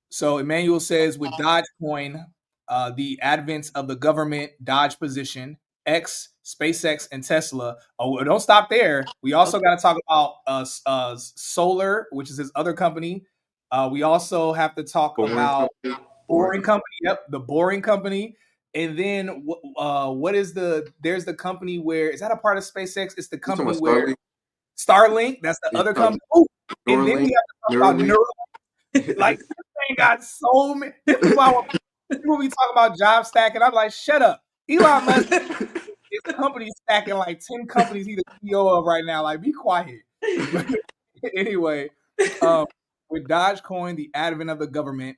D: So Emmanuel says, with Dogecoin, the advent of the government Doge position X, SpaceX, and Tesla. Oh, don't stop there. We also got to talk about Solar, which is his other company. We also have to talk about Boring Company. Yep, the Boring Company. And then what is there's the company where, is that a part of SpaceX? It's the company where Starlink, that's the other company. Oh, and then we have to talk about Neuralink. Like, this thing got so many. This is why when we talk about job stacking, I'm like, shut up. Elon Musk, his company stacking like 10 companies he's the CEO of right now. Like, be quiet. But anyway, with Dogecoin, the advent of the government,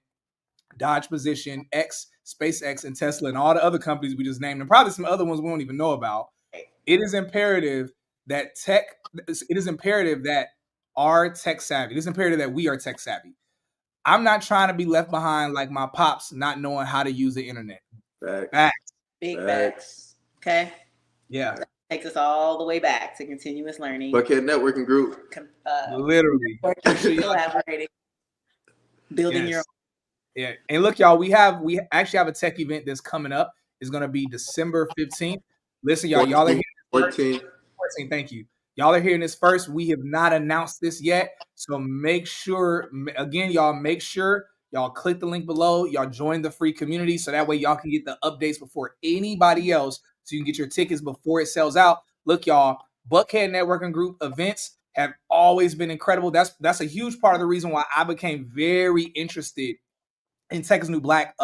D: Dodge Position, X, SpaceX, and Tesla, and all the other companies we just named, and probably some other ones we don't even know about, it is imperative that our tech savvy. It is imperative that we are tech savvy. I'm not trying to be left behind like my pops not knowing how to use the internet.
A: Facts.
B: Big facts. Okay.
D: Yeah.
B: That takes us all the way back to continuous learning.
A: Buckhead Networking Group.
D: Literally.
B: Collaborating. Building your own.
D: Yeah. And look, y'all, we actually have a tech event that's coming up. It's going to be December 15th. Listen, y'all are hearing 14. Thank you. Y'all are hearing this first. We have not announced this yet. So make sure, again, y'all click the link below. Y'all join the free community so that way y'all can get the updates before anybody else, so you can get your tickets before it sells out. Look, y'all, Buckhead Networking Group events have always been incredible. That's a huge part of the reason why I became very interested in Texas New Black,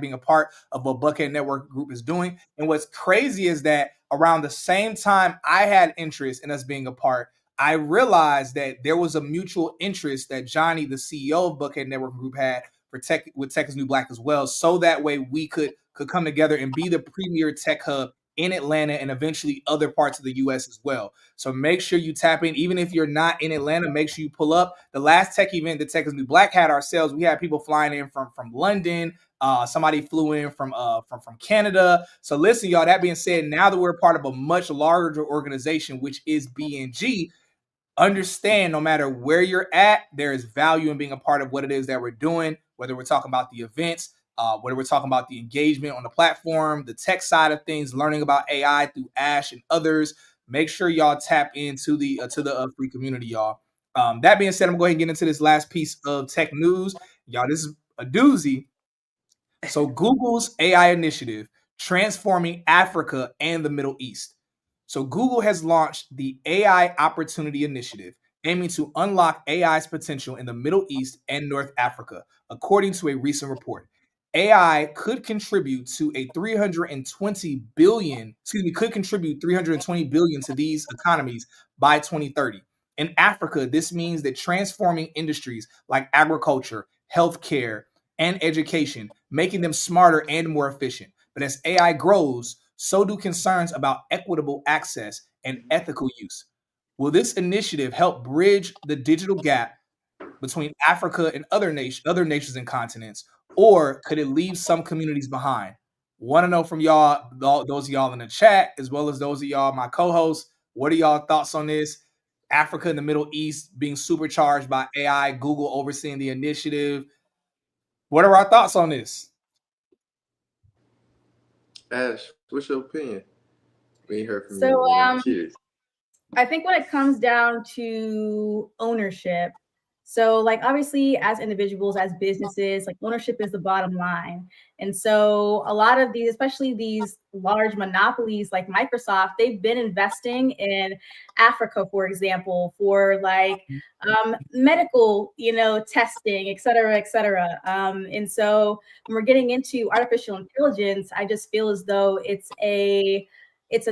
D: being a part of what Buckhead Network Group is doing. And what's crazy is that around the same time I had interest in us being a part, I realized that there was a mutual interest that Johnny, the CEO of Buckhead Network Group, had for with Texas New Black as well. So that way we could come together and be the premier tech hub in Atlanta and eventually other parts of the U.S. as well. So make sure you tap in. Even if you're not in Atlanta, make sure you pull up. The last tech event that Texas New Black had ourselves, we had people flying in from London. Somebody flew in from Canada. So listen, y'all, that being said, now that we're part of a much larger organization, which is BNG, understand no matter where you're at, there is value in being a part of what it is that we're doing, whether we're talking about the events, whether we're talking about the engagement on the platform, the tech side of things, learning about AI through Ash and others. Make sure y'all tap into the free community, y'all. That being said, I'm going to get into this last piece of tech news. Y'all, this is a doozy. So Google's AI initiative, transforming Africa and the Middle East. So Google has launched the AI Opportunity Initiative, aiming to unlock AI's potential in the Middle East and North Africa, according to a recent report. AI could contribute to $320 billion to these economies by 2030. In Africa, this means that transforming industries like agriculture, healthcare, and education, making them smarter and more efficient. But as AI grows, so do concerns about equitable access and ethical use. Will this initiative help bridge the digital gap between Africa and other nations and continents, or could it leave some communities behind? Want to know from y'all, those of y'all in the chat, as well as those of y'all, my co-hosts, what are y'all thoughts on this? Africa and the Middle East being supercharged by AI, Google overseeing the initiative. What are our thoughts on this?
A: Ash, what's your opinion? We heard from
C: So,
A: you. Cheers.
C: I think when it comes down to ownership, so like obviously as individuals, as businesses, like ownership is the bottom line. And so a lot of these, especially these large monopolies like Microsoft, they've been investing in Africa, for example, for like medical, testing, et cetera, et cetera. And so when we're getting into artificial intelligence, I just feel as though it's a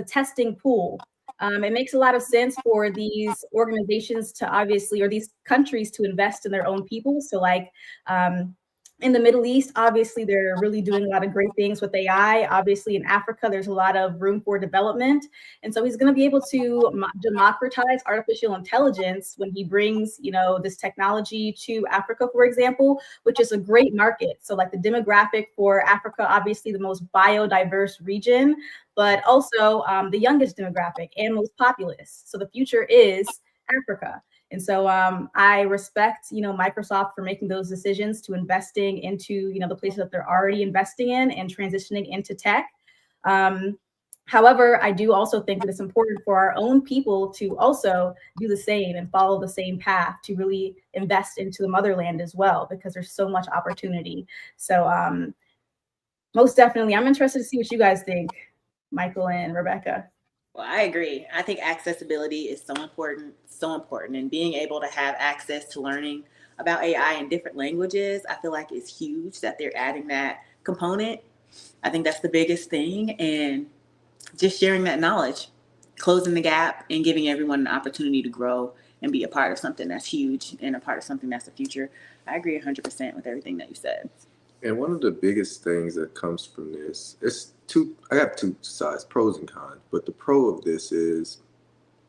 C: testing pool. It makes a lot of sense for these organizations to obviously, or these countries to invest in their own people. So like in the Middle East, obviously, they're really doing a lot of great things with AI. Obviously, in Africa, there's a lot of room for development. And so he's going to be able to democratize artificial intelligence when he brings, this technology to Africa, for example, which is a great market. So like the demographic for Africa, obviously the most biodiverse region, but also the youngest demographic and most populous. So the future is Africa. And so I respect, Microsoft for making those decisions to investing into, the places that they're already investing in and transitioning into tech. However, I do also think that it's important for our own people to also do the same and follow the same path to really invest into the motherland as well, because there's so much opportunity. So most definitely, I'm interested to see what you guys think, Michael and Rebecca.
B: Well, I agree. I think accessibility is so important. And being able to have access to learning about AI in different languages, I feel like is huge that they're adding that component. I think that's the biggest thing. And just sharing that knowledge, closing the gap, and giving everyone an opportunity to grow and be a part of something that's huge and a part of something that's the future. I agree 100% with everything that you said.
A: And one of the biggest things that comes from this, I have two sides, pros and cons, but the pro of this is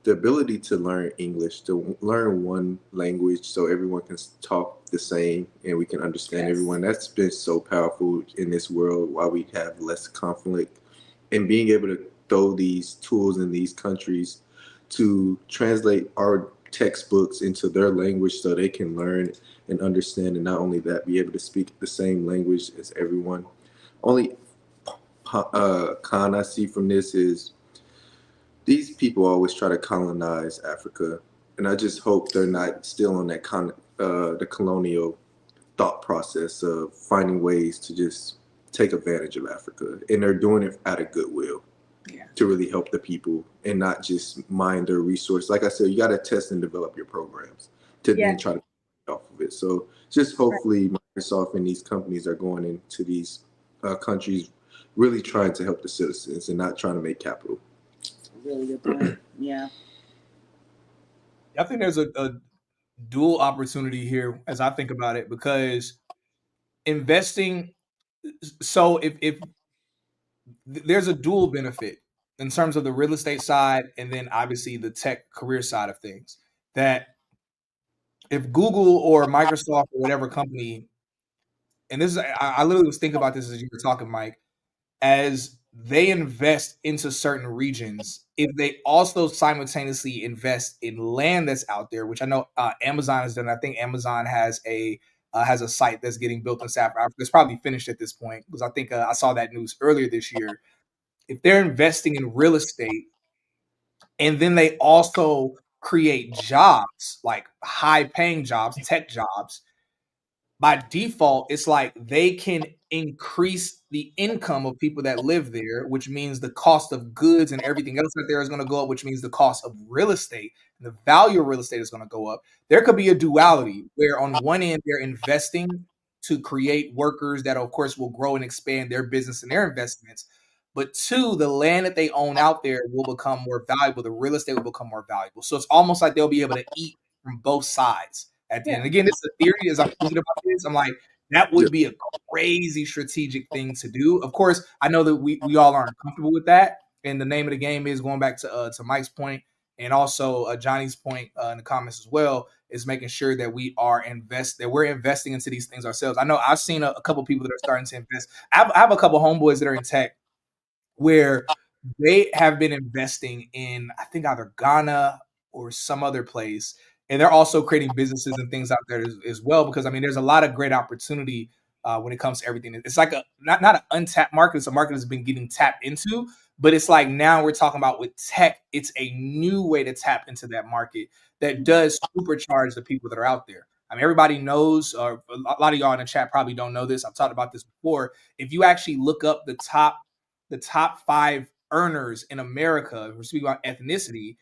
A: the ability to learn English, to learn one language so everyone can talk the same and we can understand everyone. That's been so powerful in this world while we have less conflict. And being able to throw these tools in these countries to translate our textbooks into their language so they can learn and understand, and not only that, be able to speak the same language as everyone. Only con I see from this is these people always try to colonize Africa, and I just hope they're not still on that the colonial thought process of finding ways to just take advantage of Africa, and they're doing it out of goodwill to really help the people and not just mine their resource. Like I said, you got to test and develop your programs to then try to off of it. So just hopefully Microsoft and these companies are going into these countries really trying to help the citizens and not trying to make capital.
B: Really good point. Yeah.
D: I think there's a dual opportunity here as I think about it, because investing, so if there's a dual benefit in terms of the real estate side and then obviously the tech career side of things, that if Google or Microsoft or whatever company, and this is, I literally was thinking about this as you were talking, Mike, as they invest into certain regions, if they also simultaneously invest in land that's out there, which I know Amazon has done. I think Amazon has a site that's getting built in South Africa. It's probably finished at this point, because I think I saw that news earlier this year. If they're investing in real estate and then they also create jobs, like high paying jobs, tech jobs, by default, it's like they can increase the income of people that live there, which means the cost of goods and everything else that there is going to go up, which means the cost of real estate and the value of real estate is going to go up. There could be a duality where on one end, they're investing to create workers that, of course, will grow and expand their business and their investments. But two, the land that they own out there will become more valuable. The real estate will become more valuable. So it's almost like they'll be able to eat from both sides at the end. Again, this is a theory. As I'm thinking about this, I'm like, that would be a crazy strategic thing to do. Of course, I know that we all aren't comfortable with that. And the name of the game is, going back to Mike's point and also Johnny's point in the comments as well, is making sure that we're investing into these things ourselves. I know I've seen a couple people that are starting to invest. I have a couple homeboys that are in tech where they have been investing in, I think, either Ghana or some other place. And they're also creating businesses and things out there as well, because I mean, there's a lot of great opportunity when it comes to everything. It's like not an untapped market. It's a market that's been getting tapped into, but it's like now we're talking about with tech, it's a new way to tap into that market that does supercharge the people that are out there. I mean, everybody knows, or a lot of y'all in the chat probably don't know this. I've talked about this before. If you actually look up the top 5 earners in America, if we're speaking about ethnicity,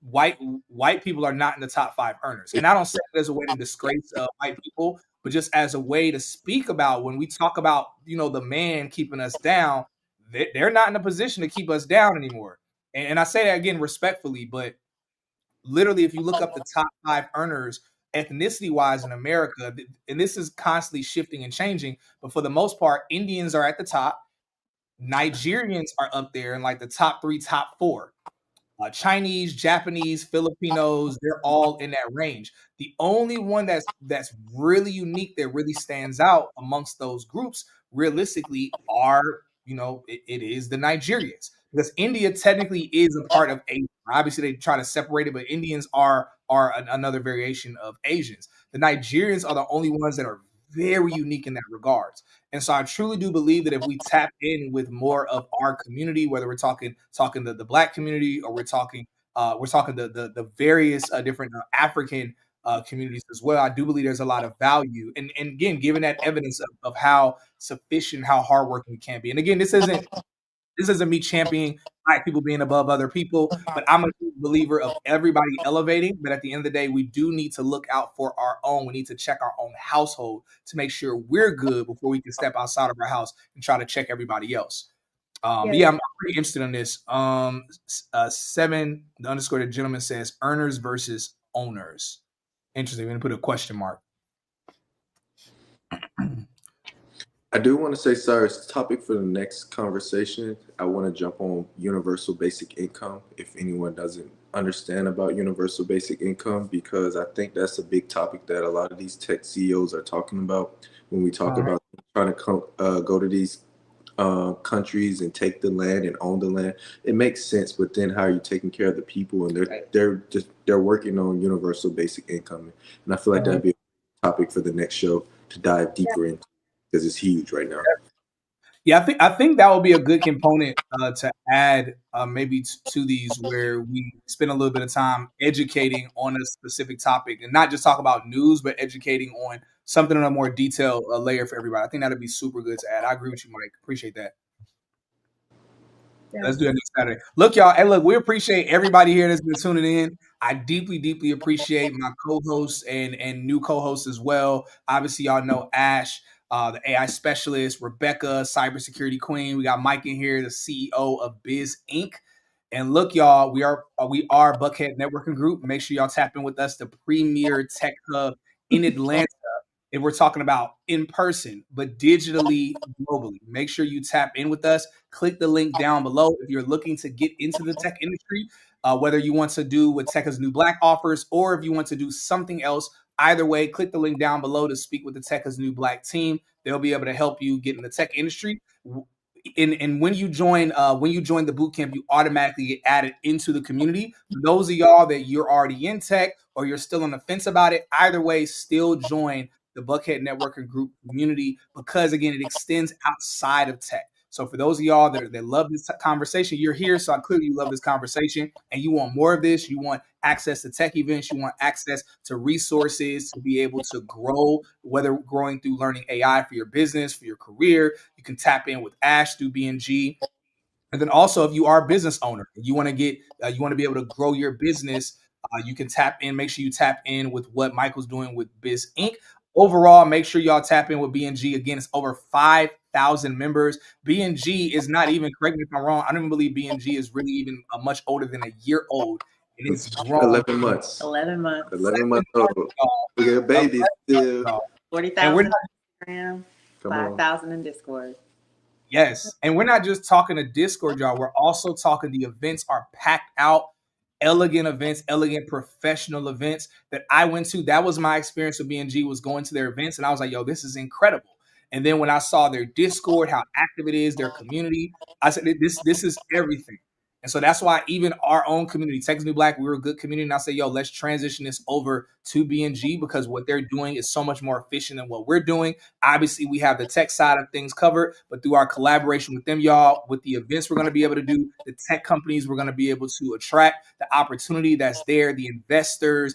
D: white people are not in the top 5 earners. And I don't say it as a way to disgrace white people, but just as a way to speak about, when we talk about, the man keeping us down, they're not in a position to keep us down anymore. And I say that again respectfully, but literally, if you look up the top 5 earners ethnicity wise in America, and this is constantly shifting and changing, but for the most part, Indians are at the top. Nigerians are up there in like the top 3, top 4. Chinese, Japanese, Filipinos, they're all in that range. The only one that's really unique, that really stands out amongst those groups, realistically, are, it is the Nigerians. Because India technically is a part of Asia. Obviously, they try to separate it, but Indians are another variation of Asians. The Nigerians are the only ones that are very unique in that regards. And so I truly do believe that if we tap in with more of our community, whether we're talking the Black community, or we're talking the various different African communities as well, I do believe there's a lot of value. And again, given that evidence of how sufficient, how hardworking we can be. And again, this isn't me championing Black people being above other people, but I'm a believer of everybody elevating. But at the end of the day, we do need to look out for our own. We need to check our own household to make sure we're good before we can step outside of our house and try to check everybody else. But yeah, I'm pretty interested in this. 7 the gentleman says earners versus owners. Interesting. We're gonna put a question mark.
A: I do want to say, Cyrus, topic for the next conversation, I want to jump on universal basic income, if anyone doesn't understand about universal basic income, because I think that's a big topic that a lot of these tech CEOs are talking about when we talk about trying to go to these countries and take the land and own the land. It makes sense, but then how are you taking care of the people? And they're working on universal basic income, and I feel like that'd be a topic for the next show to dive deeper into, because it's huge right now.
D: Yeah, I think that will be a good component to add maybe to these, where we spend a little bit of time educating on a specific topic, and not just talk about news, but educating on something on a more detailed layer for everybody. I think that'd be super good to add. I agree with you, Mike. Appreciate that. Yeah. Let's do it next Saturday. Look, y'all. Hey, look, we appreciate everybody here that's been tuning in. I deeply, deeply appreciate my co-hosts and new co-hosts as well. Obviously, y'all know Ash, the AI specialist, Rebecca, cybersecurity queen. We got Mike in here, the CEO of Biz Inc. And look, y'all, we are Buckhead Networking Group. Make sure y'all tap in with us, the premier tech hub in Atlanta. If we're talking about in person, but digitally, globally, make sure you tap in with us. Click the link down below if you're looking to get into the tech industry, whether you want to do what Tech is New Black offers, or if you want to do something else. Either way, click the link down below to speak with the Tech is New Black team. They'll be able to help you get in the tech industry. And when you join the boot camp, you automatically get added into the community. For those of y'all that you're already in tech or you're still on the fence about it, either way, still join the Buckhead Networking Group community, because again, it extends outside of tech. So for those of y'all that love this conversation, you're here, so clearly you love this conversation and you want more of this. You want access to tech events. You want access to resources to be able to grow, whether growing through learning AI for your business, for your career. You can tap in with Ash through BNG. And then also, if you are a business owner, you want to be able to grow your business, you can tap in. Make sure you tap in with what Michael's doing with Biz Inc. Overall, make sure y'all tap in with BNG. Again, it's over 5,000 members. BNG is not even, correct me if I'm wrong, I don't even believe BNG is really even much older than a year old. And it's grown
A: 11 months.
B: 11 months.
A: 11 months old. We got a baby still.
B: 40,000 on Instagram, 5,000 in Discord.
D: Yes. And we're not just talking to Discord, y'all. We're also talking the events are packed out. Elegant events, elegant professional events that I went to. That was my experience with BNG, was going to their events. And I was like, yo, this is incredible. And then when I saw their Discord, how active it is, their community, I said, this is everything. And so that's why even our own community, Tech is New Black, we're a good community. And I say, yo, let's transition this over to BNG, because what they're doing is so much more efficient than what we're doing. Obviously, we have the tech side of things covered, but through our collaboration with them, y'all, with the events we're going to be able to do, the tech companies we're going to be able to attract, the opportunity that's there, the investors,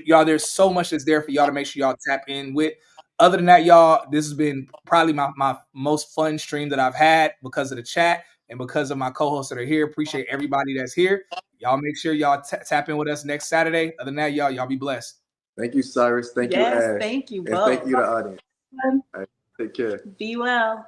D: y'all, there's so much that's there for y'all to make sure y'all tap in with. Other than that, y'all, this has been probably my most fun stream that I've had because of the chat and because of my co-hosts that are here. Appreciate everybody that's here. Y'all make sure y'all tap in with us next Saturday. Other than that, y'all be blessed.
A: Thank you, Cyrus. Thank you, Ash.
B: Thank you
A: and
B: both.
A: thank you, the audience. All right, take care.
B: Be well.